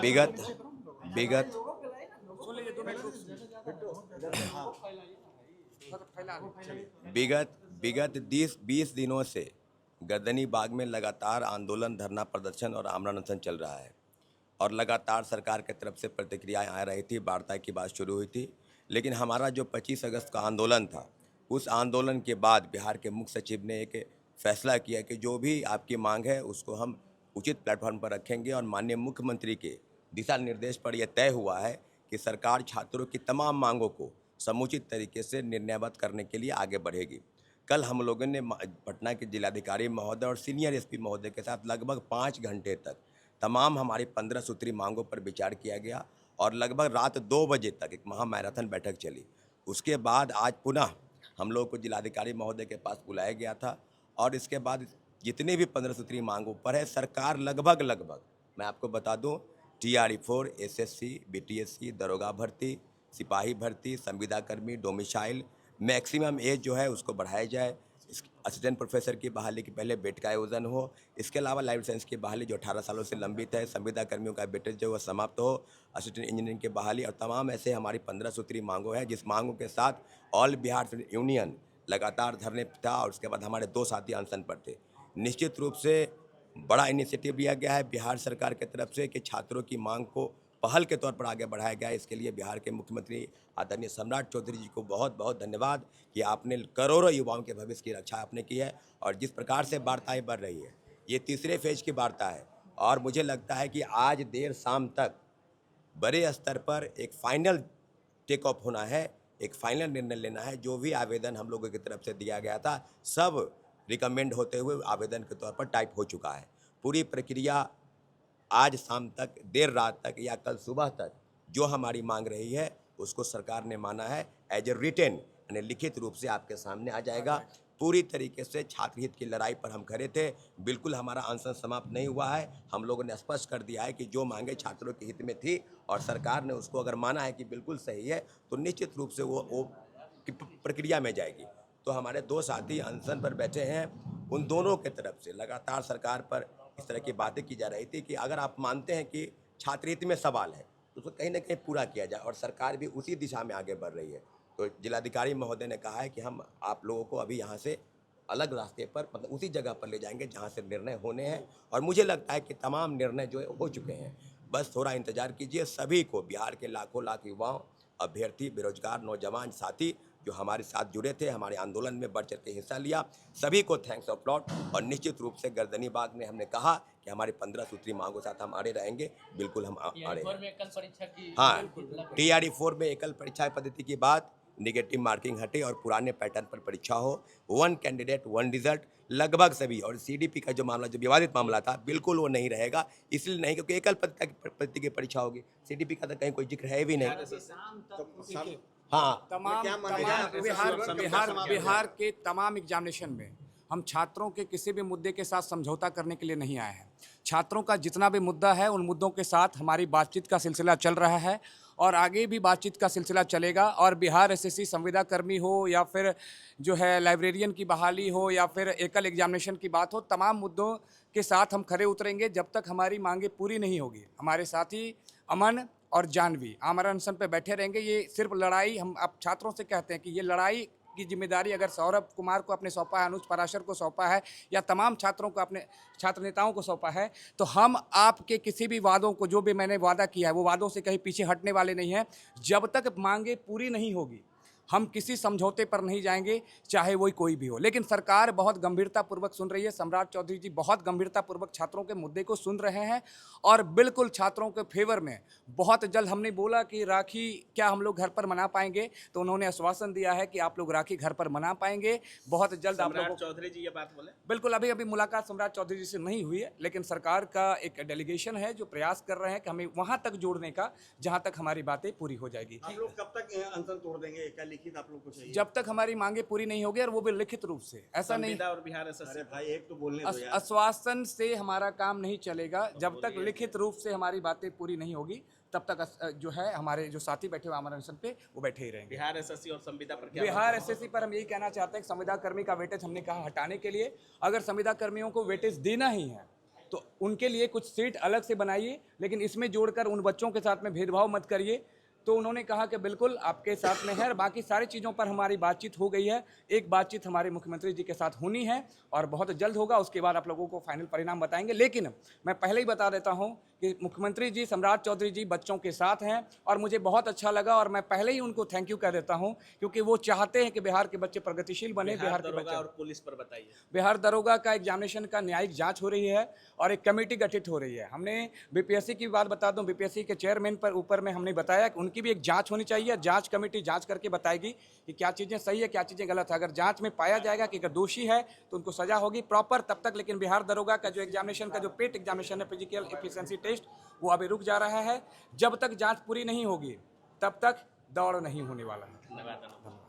विगत विगत विगत विगत 20 दिनों से गर्दनी बाग में लगातार आंदोलन, धरना प्रदर्शन और आमरण अनशन चल रहा है और लगातार सरकार की तरफ से प्रतिक्रियाएं आ रही थी, वार्ता की बात शुरू हुई थी। लेकिन हमारा जो 25 अगस्त का आंदोलन था, उस आंदोलन के बाद बिहार के मुख्य सचिव ने एक फैसला किया कि जो भी आपकी मांग है उसको हम उचित प्लेटफॉर्म पर रखेंगे और माननीय मुख्यमंत्री के दिशा निर्देश पर यह तय हुआ है कि सरकार छात्रों की तमाम मांगों को समुचित तरीके से निर्णयबद्ध करने के लिए आगे बढ़ेगी। कल हम लोगों ने पटना के जिलाधिकारी महोदय और सीनियर एसपी महोदय के साथ लगभग 5 घंटे तक तमाम हमारी 15 सूत्री मांगों पर विचार किया गया और लगभग रात 2 बजे तक एक महा मैराथन बैठक चली। उसके बाद आज पुनः हम लोग को जिलाधिकारी महोदय के पास बुलाया गया था और इसके बाद जितने भी 15 सूत्री मांगों पर है, सरकार लगभग मैं आपको बता दूं, TRE-4, SSC, BTSC, दरोगा भर्ती, सिपाही भर्ती, संविदा कर्मी, डोमिसाइल, मैक्सिमम एज जो है उसको बढ़ाया जाए, असिस्टेंट प्रोफेसर की बहाली के पहले बेट का आयोजन हो, इसके अलावा लाइफ साइंस की बहाली जो 18 सालों से लंबित है, संविदा कर्मियों का वेटेज जो है समाप्त हो, असिस्टेंट इंजीनियरिंग की बहाली और तमाम ऐसे हमारी 15 सूत्री मांगों हैं, जिस मांगों के साथ ऑल बिहार स्टूडेंट यूनियन लगातार धरने पर था और उसके बाद हमारे 2 साथी अनशन पर थे। निश्चित रूप से बड़ा इनिशिएटिव लिया गया है बिहार सरकार की तरफ से कि छात्रों की मांग को पहल के तौर पर आगे बढ़ाया गया है। इसके लिए बिहार के मुख्यमंत्री आदरणीय सम्राट चौधरी जी को बहुत बहुत धन्यवाद कि आपने करोड़ों युवाओं के भविष्य की रक्षा आपने की है और जिस प्रकार से वार्ताएं बढ़ रही है, ये तीसरे फेज की वार्ता है और मुझे लगता है कि आज देर शाम तक बड़े स्तर पर एक फाइनल टेक ऑफ होना है, एक फाइनल निर्णय लेना है। जो भी आवेदन हम लोगों की तरफ से दिया गया था, सब रिकमेंड होते हुए आवेदन के तौर पर टाइप हो चुका है। पूरी प्रक्रिया आज शाम तक, देर रात तक या कल सुबह तक जो हमारी मांग रही है उसको सरकार ने माना है एज ए रिटेन यानी लिखित रूप से आपके सामने आ जाएगा। पूरी तरीके से छात्र हित की लड़ाई पर हम खड़े थे, बिल्कुल हमारा अनशन समाप्त नहीं हुआ है। हम लोगों ने स्पष्ट कर दिया है कि जो मांगे छात्रों के हित में थी और सरकार ने उसको अगर माना है कि बिल्कुल सही है तो निश्चित रूप से वो प्रक्रिया में जाएगी। तो हमारे 2 साथी अनशन पर बैठे हैं, उन दोनों के तरफ से लगातार सरकार पर इस तरह की बातें की जा रही थी कि अगर आप मानते हैं कि छात्र हित में सवाल है तो उसको कहीं ना कहीं पूरा किया जाए और सरकार भी उसी दिशा में आगे बढ़ रही है। तो जिलाधिकारी महोदय ने कहा है कि हम आप लोगों को अभी यहाँ से अलग रास्ते पर मतलब उसी जगह पर ले जाएंगे जहाँ से निर्णय होने हैं और मुझे लगता है कि तमाम निर्णय जो है हो चुके हैं। बस थोड़ा इंतजार कीजिए। सभी को, बिहार के लाखों लाख युवाओं, अभ्यर्थी, बेरोजगार नौजवान साथी जो हमारे साथ जुड़े थे, हमारे आंदोलन में बढ़ चढ़ के हिस्सा लिया, सभी को थैंक्स ऑफ लॉट। और निश्चित रूप से गर्दनी बाग में हमने कहा कि हमारी 15 सूत्री मांगों के साथ हम अड़े रहेंगे, बिल्कुल हम अड़े हैं। हाँ, TRE-4 में एकल परीक्षा पद्धति की बात, निगेटिव मार्किंग हटे और पुराने पैटर्न पर परीक्षा हो, 1 कैंडिडेट 1 रिजल्ट, लगभग सभी। और CDP का जो मामला, जो विवादित मामला था, बिल्कुल वो नहीं रहेगा। इसलिए नहीं क्योंकि एकल पद्धति की परीक्षा होगी, CDP का तो कहीं कोई जिक्र है भी नहीं। हाँ, बिहार के तमाम एग्जामिनेशन में हम छात्रों के किसी भी मुद्दे के साथ समझौता करने के लिए नहीं आए हैं। छात्रों का जितना भी मुद्दा है उन मुद्दों के साथ हमारी बातचीत का सिलसिला चल रहा है और आगे भी बातचीत का सिलसिला चलेगा। और बिहार SSC संविदा कर्मी हो या फिर जो है लाइब्रेरियन की बहाली हो या फिर एकल एग्जामिनेशन की बात हो, तमाम मुद्दों के साथ हम खड़े उतरेंगे जब तक हमारी मांगे पूरी नहीं होगी। हमारे साथी अमन और जानवी आमरण अनशन पे बैठे रहेंगे। ये सिर्फ लड़ाई, हम अब छात्रों से कहते हैं कि ये लड़ाई की जिम्मेदारी अगर सौरभ कुमार को अपने सौंपा है, अनुज पराशर को सौंपा है या तमाम छात्रों को, अपने छात्र नेताओं को सौंपा है, तो हम आपके किसी भी वादों को, जो भी मैंने वादा किया है, वो वादों से कहीं पीछे हटने वाले नहीं हैं। जब तक मांगे पूरी नहीं होगी हम किसी समझौते पर नहीं जाएंगे, चाहे वो कोई भी हो। लेकिन सरकार बहुत गंभीरतापूर्वक सुन रही है। सम्राट चौधरी जी बहुत गंभीरतापूर्वक छात्रों के मुद्दे को सुन रहे हैं और बिल्कुल छात्रों के फेवर में बहुत जल्द। हमने बोला कि राखी क्या हम लोग घर पर मना पाएंगे, तो उन्होंने आश्वासन दिया है कि आप लोग राखी घर पर मना पाएंगे बहुत जल्द। आप लोग चौधरी जी ये बात बोले? बिल्कुल, अभी मुलाकात सम्राट चौधरी जी से नहीं हुई है, लेकिन सरकार का एक डेलीगेशन है जो प्रयास कर रहे हैं कि हमें वहां तक जोड़ने का जहां तक हमारी बातें पूरी हो जाएगी। आप लोग कब तक अनशन तोड़ देंगे? क्या लिखित आप लोग को चाहिए? जब तक हमारी मांगे पूरी नहीं होगी, और वो भी लिखित रूप से। ऐसा नहीं और बिहार SSC। अरे भाई एक तो बोलने दो यार। आश्वासन से हमारा काम नहीं चलेगा। जब तक लिखित रूप से हमारी बातें पूरी नहीं होगी तब तक जो है हमारे जो साथी बैठे हुए आमरण अनशन पे वो बैठे ही रहेंगे। बिहार एसएससी और संविदा पर क्या बिहार एसएससी पर हम यही कहना चाहते हैं कि संविदा कर्मी का वेटेज हमने कहा हटाने के लिए, अगर संविदा कर्मियों को वेटेज देना ही है तो उनके लिए कुछ सीट अलग से बनाइए, लेकिन इसमें जोड़कर उन बच्चों के साथ में भेदभाव मत करिए। तो उन्होंने कहा कि बिल्कुल आपके साथ में है, और बाकी सारी चीज़ों पर हमारी बातचीत हो गई है। एक बातचीत हमारे मुख्यमंत्री जी के साथ होनी है और बहुत जल्द होगा, उसके बाद आप लोगों को फाइनल परिणाम बताएंगे। लेकिन मैं पहले ही बता देता हूं कि मुख्यमंत्री जी सम्राट चौधरी जी बच्चों के साथ हैं और मुझे बहुत अच्छा लगा, और मैं पहले ही उनको थैंक यू कह देता हूं क्योंकि वो चाहते हैं कि बिहार के बच्चे प्रगतिशील बने। बिहार के बच्चे और पुलिस पर बताइए। बिहार दरोगा का एग्जामिनेशन का न्यायिक जांच हो रही है और एक कमेटी गठित हो रही है। हमने बीपीएससी की बात बता दूं, बीपीएससी के चेयरमैन पर ऊपर में हमने बताया कि उनकी भी एक जांच होनी चाहिए। जांच कमेटी जांच करके बताएगी कि क्या चीज़ें सही है, क्या चीज़ें गलत है। अगर जांच में पाया जाएगा कि अगर दोषी है तो उनको सजा होगी प्रॉपर। तब तक लेकिन बिहार दरोगा का जो एग्जामिनेशन का जो पेट एग्जामिनेशन है, फिजिकल एफिशिएंसी टेस्ट, वो अभी रुक जा रहा है। जब तक जांच पूरी नहीं होगी तब तक दौड़ नहीं होने वाला है। धन्यवाद।